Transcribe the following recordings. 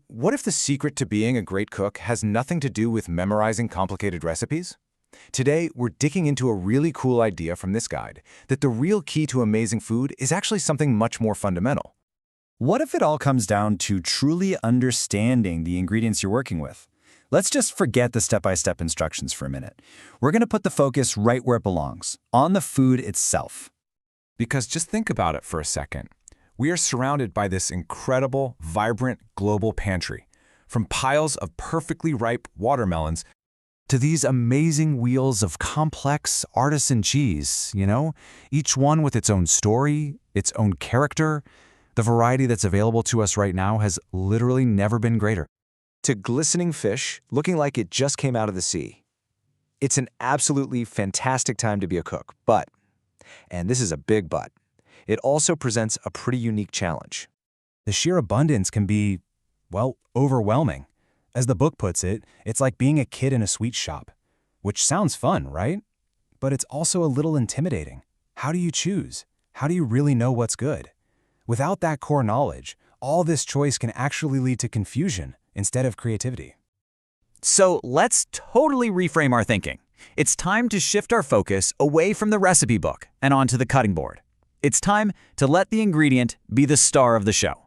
What if the secret to being a great cook has nothing to do with memorizing complicated recipes? Today, we're digging into a really cool idea from this guide, that the real key to amazing food is actually something much more fundamental. What if it all comes down to truly understanding the ingredients you're working with? Let's just forget the step-by-step instructions for a minute. We're going to put the focus right where it belongs, on the food itself. Because just think about it for a second. We are surrounded by this incredible, vibrant global pantry, from piles of perfectly ripe watermelons to these amazing wheels of complex artisan cheese, each one with its own story, its own character. The variety that's available to us right now has literally never been greater. To glistening fish looking like it just came out of the sea. It's an absolutely fantastic time to be a cook, but, and this is a big but, it also presents a pretty unique challenge. The sheer abundance can be, overwhelming. As the book puts it, it's like being a kid in a sweet shop. Which sounds fun, right? But it's also a little intimidating. How do you choose? How do you really know what's good? Without that core knowledge, all this choice can actually lead to confusion instead of creativity. So let's totally reframe our thinking. It's time to shift our focus away from the recipe book and onto the cutting board. It's time to let the ingredient be the star of the show.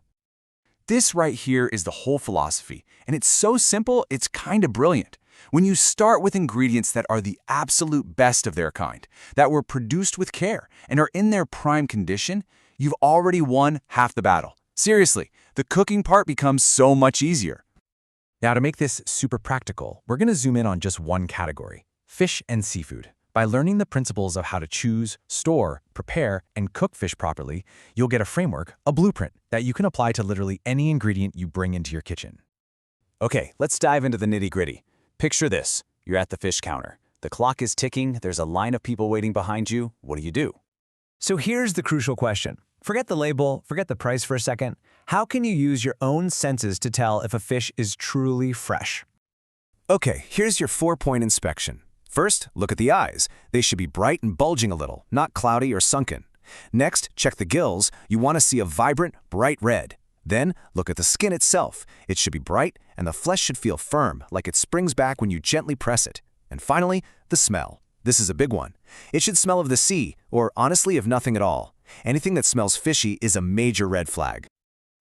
This right here is the whole philosophy, and it's so simple, it's kind of brilliant. When you start with ingredients that are the absolute best of their kind, that were produced with care and are in their prime condition, you've already won half the battle. Seriously, the cooking part becomes so much easier. Now, to make this super practical, we're going to zoom in on just one category, fish and seafood. By learning the principles of how to choose, store, prepare, and cook fish properly, you'll get a framework, a blueprint, that you can apply to literally any ingredient you bring into your kitchen. Okay, let's dive into the nitty-gritty. Picture this. You're at the fish counter. The clock is ticking, there's a line of people waiting behind you. What do? So here's the crucial question. Forget the label, forget the price for a second. How can you use your own senses to tell if a fish is truly fresh? Okay, here's your 4-point inspection. First, look at the eyes. They should be bright and bulging a little, not cloudy or sunken. Next, check the gills. You want to see a vibrant, bright red. Then, look at the skin itself. It should be bright, and the flesh should feel firm, like it springs back when you gently press it. And finally, the smell. This is a big one. It should smell of the sea, or honestly, of nothing at all. Anything that smells fishy is a major red flag.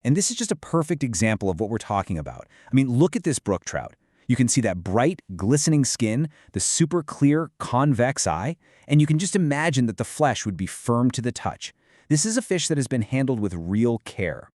And this is just a perfect example of what we're talking about. Look at this brook trout. You can see that bright, glistening skin, the super clear, convex eye, and you can just imagine that the flesh would be firm to the touch. This is a fish that has been handled with real care.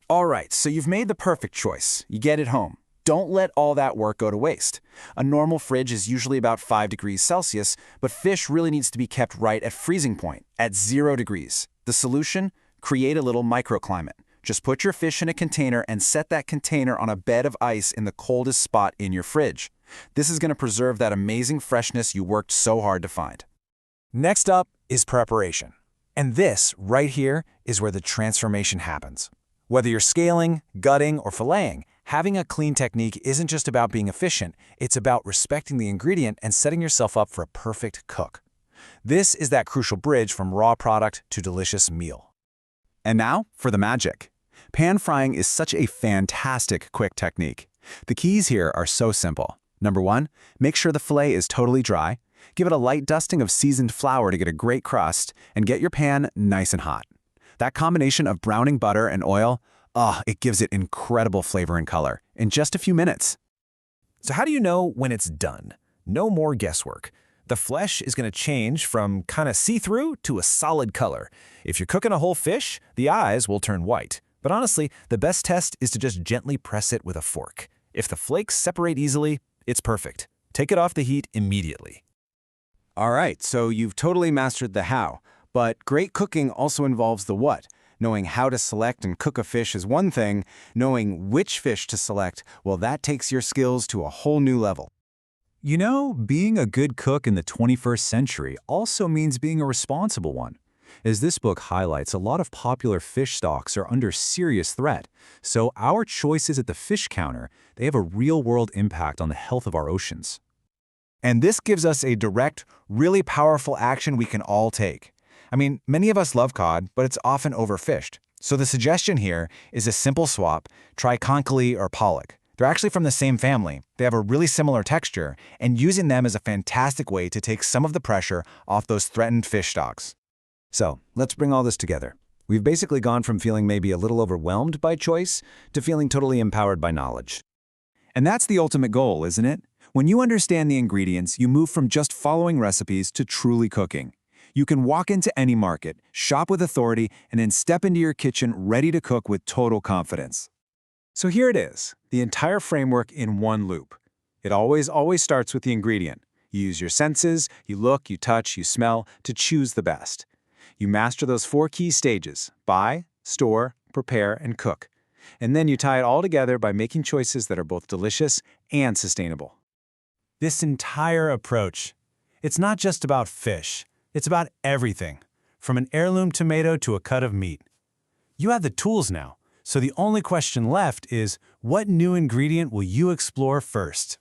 All right, so you've made the perfect choice. You get it home. Don't let all that work go to waste. A normal fridge is usually about 5 degrees Celsius, but fish really needs to be kept right at freezing point, at 0 degrees. The solution? Create a little microclimate. Just put your fish in a container and set that container on a bed of ice in the coldest spot in your fridge. This is going to preserve that amazing freshness you worked so hard to find. Next up is preparation. And this, right here, is where the transformation happens. Whether you're scaling, gutting, or filleting, having a clean technique isn't just about being efficient, it's about respecting the ingredient and setting yourself up for a perfect cook. This is that crucial bridge from raw product to delicious meal. And now for the magic. Pan frying is such a fantastic quick technique. The keys here are so simple. Number 1, make sure the fillet is totally dry. Give it a light dusting of seasoned flour to get a great crust, and get your pan nice and hot. That combination of browning butter and oil, it gives it incredible flavor and color in just a few minutes. So how do you know when it's done? No more guesswork. The flesh is going to change from kind of see-through to a solid color. If you're cooking a whole fish, the eyes will turn white. But honestly, the best test is to just gently press it with a fork. If the flakes separate easily, it's perfect. Take it off the heat immediately. All right, so you've totally mastered the how, but great cooking also involves the what. Knowing how to select and cook a fish is one thing. Knowing which fish to select, that takes your skills to a whole new level. Being a good cook in the 21st century also means being a responsible one. As this book highlights, a lot of popular fish stocks are under serious threat, so our choices at the fish counter, they have a real-world impact on the health of our oceans. And this gives us a direct, really powerful action we can all take. Many of us love cod, but it's often overfished. So the suggestion here is a simple swap, try conchili or pollock. They're actually from the same family, they have a really similar texture, and using them is a fantastic way to take some of the pressure off those threatened fish stocks. So, let's bring all this together. We've basically gone from feeling maybe a little overwhelmed by choice to feeling totally empowered by knowledge. And that's the ultimate goal, isn't it? When you understand the ingredients, you move from just following recipes to truly cooking. You can walk into any market, shop with authority, and then step into your kitchen ready to cook with total confidence. So here it is, the entire framework in one loop. It always starts with the ingredient. You use your senses, you look, you touch, you smell to choose the best. You master those 4 key stages: buy, store, prepare, and cook. And then you tie it all together by making choices that are both delicious and sustainable. This entire approach, it's not just about fish, it's about everything, from an heirloom tomato to a cut of meat. You have the tools now, so the only question left is, what new ingredient will you explore first?